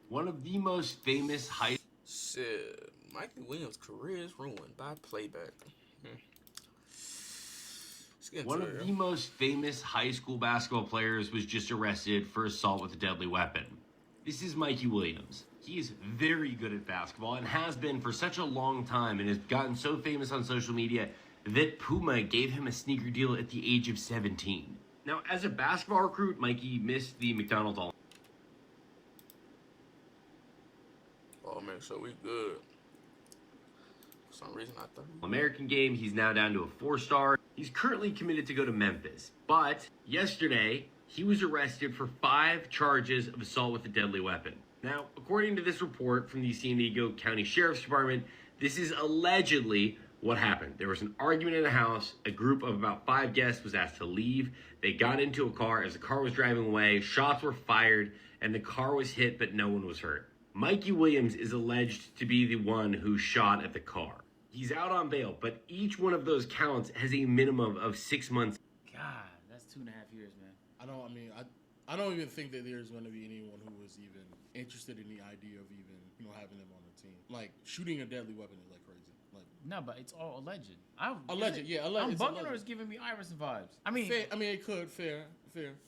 One of the most famous high Shit, Mikey Williams' career is ruined by playback. Hmm. Let's get One into it, of yo. the most famous high school basketball players was just arrested for assault with a deadly weapon. This is Mikey Williams. He is very good at basketball and has been for such a long time and has gotten so famous on social media that Puma gave him a sneaker deal at the age of 17. Now, as a basketball recruit, Mikey missed the McDonald's All Oh man, so we good. For some reason, I thought. American game. He's now down to a 4-star. He's currently committed to go to Memphis. But yesterday, he was arrested for 5 charges of assault with a deadly weapon. Now, according to this report from the San Diego County Sheriff's Department, this is allegedly what happened. There was an argument in a house. A group of about 5 guests was asked to leave. They got into a car. As the car was driving away, shots were fired, and the car was hit, but no one was hurt. Mikey Williams is alleged to be the one who shot at the car. He's out on bail, but each one of those counts has a minimum of 6 months. God, that's 2.5 years, man. I don't even think that there's going to be anyone who is even interested in the idea of even, having him on the team. Like, shooting a deadly weapon is like crazy. Like, No, but it's all alleged. alleged, yeah, I'm alleged. bugging or it's giving me Iverson vibes. Fair, it could, fair.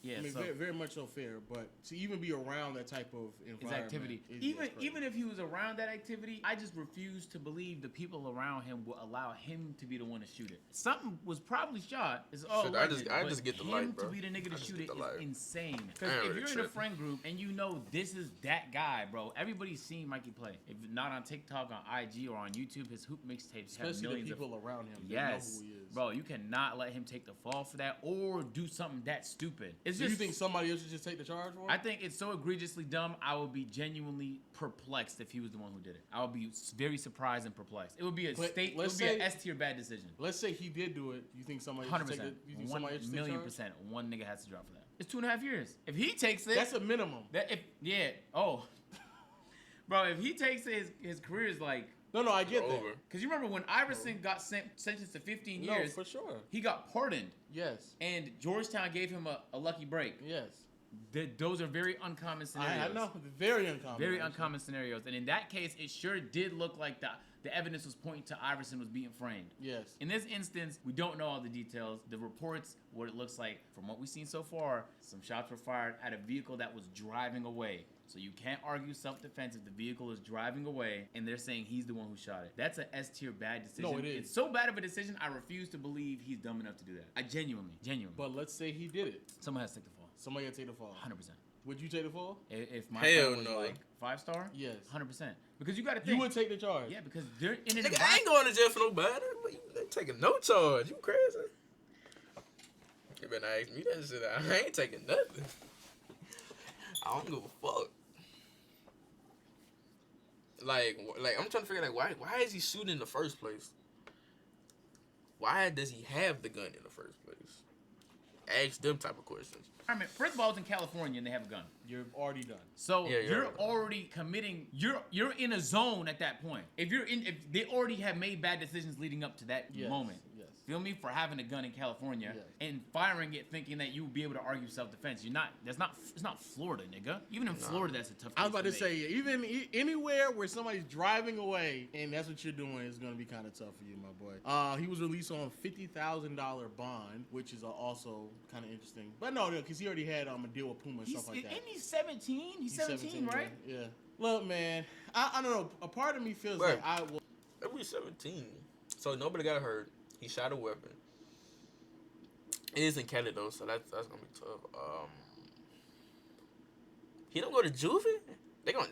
Yeah, I mean, so- very much so fair. But to even be around that type of His environment, activity. is crazy. Even if he was around that activity, I just refuse to believe the people around him will allow him to be the one to shoot it. Something was probably shot. It's all Shit, alleged, I but just get the him light, bro. to be the nigga I to just shoot get it the is light. insane. I Because ain't if really you're in a tripping. friend group and you know this is that guy, bro, everybody's seen Mikey play. If not on TikTok, on IG, or on YouTube, his hoop mixtapes have Especially the millions people of. around him. They Yes, know who he is. bro, you cannot let him take the fall for that or do something that stupid. It's Do just. you think somebody else should just take the charge for him? I think it's so egregiously dumb. I would be genuinely perplexed if he was the one who did it. I would be very surprised and perplexed. It would be a But state. It let's would be an say- S tier bad decision. Let's say he did do it. You think somebody else should 100%. take it? You think 1 somebody else should take million charge? percent. One nigga has to drop for that. It's 2.5 years. If he takes it, That's a minimum. that if yeah. Oh, bro, if he takes it, his career is like. No, I get that. Over. Cause you remember when Iverson got sentenced to 15 No, years, for sure. he got pardoned, Yes. and Georgetown gave him a lucky break. Yes. Those are very uncommon scenarios. I know. Very uncommon. Very actually. uncommon scenarios. And in that case, it sure did look like the evidence was pointing to Iverson was being framed. Yes. In this instance, we don't know all the details. The reports, what it looks like, from what we've seen so far, some shots were fired at a vehicle that was driving away. So you can't argue self-defense if the vehicle is driving away and they're saying he's the one who shot it. That's an S tier bad decision. No, it is. It's so bad of a decision, I refuse to believe he's dumb enough to do that. I genuinely. But let's say he did it. Someone has to take the fall. Somebody got to take the fall. 100%. Would you take the fall? If my Hell friend was no. like 5-star, Yes. 100%. Because you got to think. You would take the charge. Yeah, because they're in an Nigga, I ain't going to jail for no bad. You ain't taking no charge. You crazy? You better not ask me that shit. I ain't taking nothing. I don't give a fuck. Like I'm trying to figure out why is he shooting in the first place? Why does he have the gun in the first place? Ask them type of questions. I mean, first of all, it's in California and they have a gun. You're already done. So Yeah, you're right. already committing. You're in a zone at that point. If they already have made bad decisions leading up to that Yes. moment. Yes. Feel me? For having a gun in California Yes. and firing it, thinking that you will be able to argue self-defense. You're not. It's not Florida, nigga. Even in Florida, that's a tough. I was about to case make. say, even anywhere where somebody's driving away and that's what you're doing is going to be kind of tough for you, my boy. He was released on $50,000 bond, which is also kind of interesting. But no, because he already had a deal with Puma and stuff like that. And he's 17. He's 17, right? Yeah. Look, man, I don't know. A part of me feels Right. like I will. Every 17. So nobody got hurt. He shot a weapon. It is in Canada though, so that's gonna be tough. He don't go to juvie. They're gonna.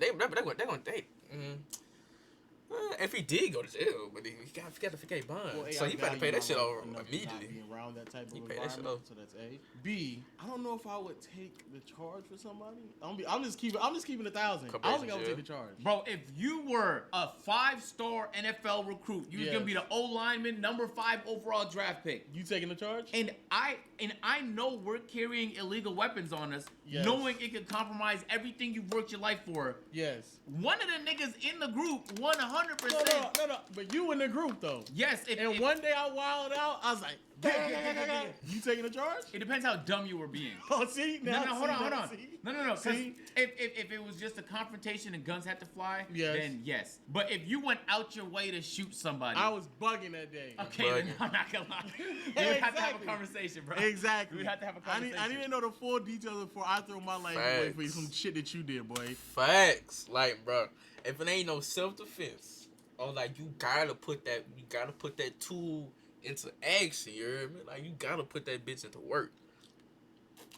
If he did go to jail, but he got to forget bond, Well, A, so I he better value pay that my shit life over enough to immediately. not be around that type of He pay that shit environment, off. so that's A. B, I don't know if I would take the charge for somebody. I'm just keeping 1,000. I don't think I would take the charge. Bro, if you were a 5-star NFL recruit, you was gonna be the O lineman, number 5 overall draft pick. You taking the charge? And I know we're carrying illegal weapons on us, Yes. knowing it could compromise everything you've worked your life for. Yes. One of the niggas in the group, 100%. No. But you in the group though. Yes, And one day I wilded out. I was like, Yeah. You taking a charge? It depends how dumb you were being. Oh, see? No, Now, hold see, on. see? No. Because See? if it was just a confrontation and guns had to fly, Yes. then yes. But if you went out your way to shoot somebody, I was bugging that day. okay, then I'm not gonna lie. We would have to have a conversation, bro. Exactly. We would have to have a conversation. I need to know the full details before I throw my life away for Facts. some shit that you did, boy. Facts. Like, bro, if it ain't no self-defense, or like you gotta put that tool into action, you hear me? Like, you gotta put that bitch into work.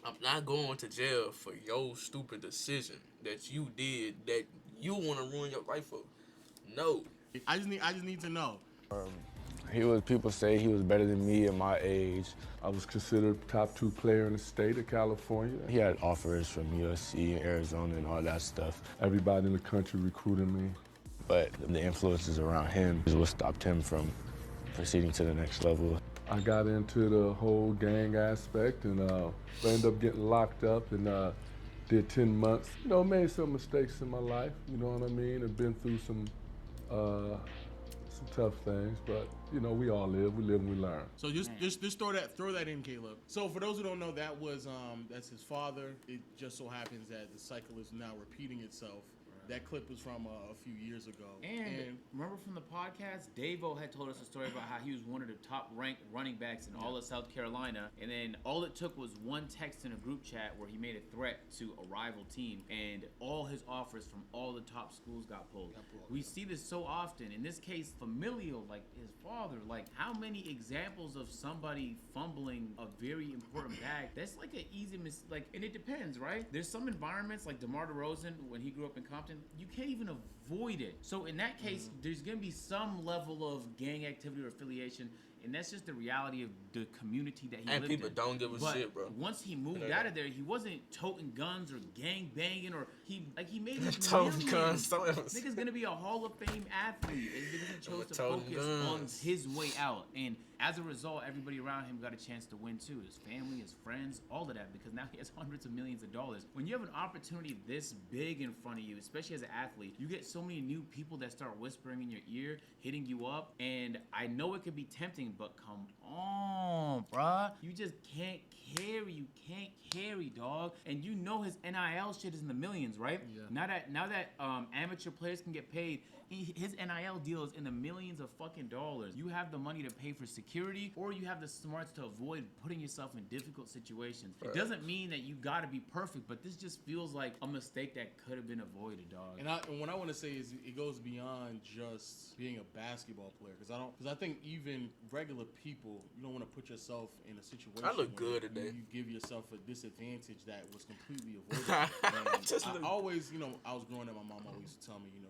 I'm not going to jail for your stupid decision that you did that you want to ruin your life for. No. I just need to know. People say he was better than me at my age. I was considered top 2 player in the state of California. He had offers from USC, Arizona, and all that stuff. Everybody in the country recruited me. But the influences around him is what stopped him from proceeding to the next level. I got into the whole gang aspect and ended up getting locked up and did 10 months. You know, made some mistakes in my life, you know what I mean? I've been through some tough things, but you know, we all live and we learn. So just throw that in, Caleb. So for those who don't know, that's his father. It just so happens that the cycle is now repeating itself. That clip was from a few years ago. And remember from the podcast, Davo had told us a story about how he was one of the top ranked running backs in all of South Carolina. And then all it took was one text in a group chat where he made a threat to a rival team. And all his offers from all the top schools got pulled. We see this so often. In this case, familial, like his father. Like, how many examples of somebody fumbling a very important bag? That's like an easy mistake. And it depends, right? There's some environments like DeMar DeRozan, when he grew up in Compton, you can't even avoid it. So in that case, there's gonna be some level of gang activity or affiliation, and that's just the reality of the community that he lived in. And people don't give a shit, bro. Once he moved out of there, he wasn't toting guns or gang banging, or he made his Toting millions. guns. Nigga's gonna be a Hall of Fame athlete, and because he chose to toting focus on guns. his way out. And as a result, everybody around him got a chance to win too. His family, his friends, all of that, because now he has hundreds of millions of dollars. When you have an opportunity this big in front of you, especially as an athlete, you get so many new people that start whispering in your ear, hitting you up, and I know it could be tempting, but come on, bruh. You just can't carry. You can't carry, dog. And you know his NIL shit is in the millions, right? Yeah. Now that amateur players can get paid, his NIL deal is in the millions of fucking dollars. You have the money to pay for security, or you have the smarts to avoid putting yourself in difficult situations. It doesn't mean that you gotta be perfect, but this just feels like a mistake that could have been avoided, dog. And what I want to say is it goes beyond just being a basketball player, because I think even regular people, you don't want to put yourself in a situation. I look where good today. You give yourself a disadvantage that was completely avoidable. I always, I was growing up, my mom always used to tell me, you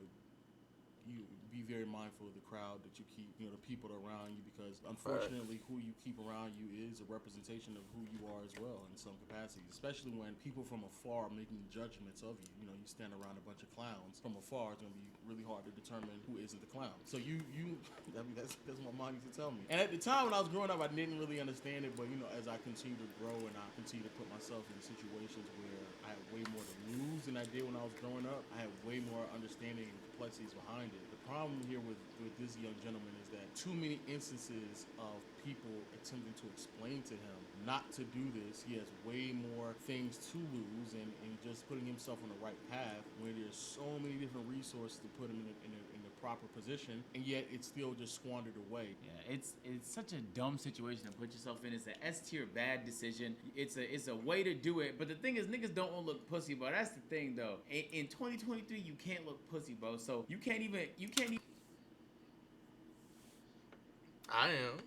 be very mindful of the crowd that you keep, the people around you, because unfortunately who you keep around you is a representation of who you are as well in some capacity, especially when people from afar are making judgments of you. You stand around a bunch of clowns from afar, it's going to be really hard to determine who isn't the clown. So that's what my mom used to tell me. And at the time when I was growing up, I didn't really understand it, but as I continue to grow and I continue to put myself in situations where I had way more to lose than I did when I was growing up, I had way more understanding and complexities behind it. The problem here with this young gentleman is that too many instances of people attempting to explain to him not to do this. He has way more things to lose, and just putting himself on the right path where there's so many different resources to put him in the proper position, and yet it's still just squandered away. Yeah, it's such a dumb situation to put yourself in. It's an S tier bad decision. It's a way to do it, but the thing is, niggas don't want to look pussy, bro. That's the thing, though. In 2023, you can't look pussy, bro. So you can't even. I am.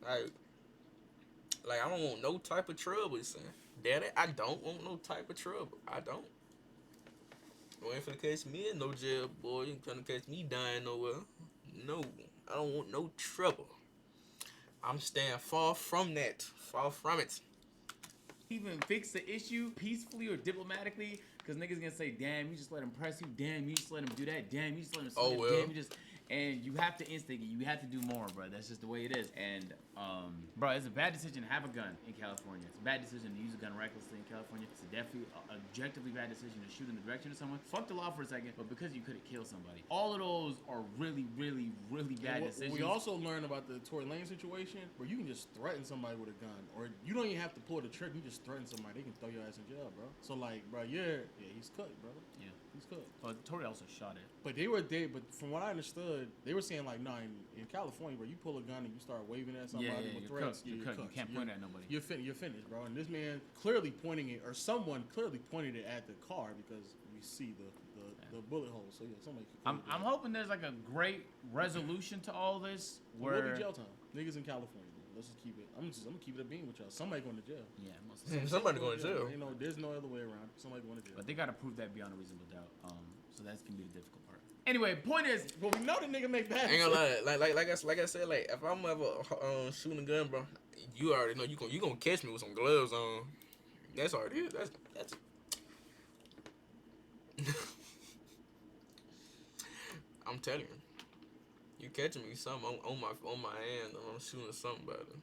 I don't want no type of trouble, son. Daddy, I don't want no type of trouble. I don't. You ain't finna catch me in no jail, boy. You ain't finna catch me dying nowhere. No, I don't want no trouble. I'm staying far from that. Far from it. Even fix the issue peacefully or diplomatically, Because niggas gonna say, damn, you just let him press you. Damn, you just let him do that. Damn, you just let him Oh, swing. well. Damn, you just... And you have to instigate. You have to do more, bro. That's just the way it is. And, bro, it's a bad decision to have a gun in California. It's a bad decision to use a gun recklessly in California. It's a definitely objectively bad decision to shoot in the direction of someone. Fuck the law for a second, but because you couldn't kill somebody. All of those are really, really, really bad decisions. We also learned about the Tory Lane situation where you can just threaten somebody with a gun, or you don't even have to pull the trigger. You just threaten somebody, they can throw your ass in jail, bro. So like, bro, yeah, he's cooked, bro. Yeah. He's cooked. But Tory also shot it. But but from what I understood, they were saying like, no, in California, where you pull a gun and you start waving at somebody with you're threats, cooked. You're cooked. You can't point at nobody. You're finished, bro. And this man clearly pointing it, or someone clearly pointed it at the car because we see the bullet hole. So yeah, somebody. I'm hoping there's like a great resolution to all this. Where Where will be jail time? Niggas in California. Let's just keep it. I'm gonna keep it a bean with y'all. Somebody going to jail. Yeah, most of Somebody going to jail. You know, there's no other way around. Somebody going to jail. But they gotta prove that beyond a reasonable doubt. So that's gonna be the difficult part. Anyway, point is, Well, we know the nigga make bad. Ain't gonna lie, like I said, like if I'm ever shooting a gun, bro, you already know you gonna catch me with some gloves on. That's already it. That's. I'm telling you, you catching me something on my hand, I'm shooting something about it.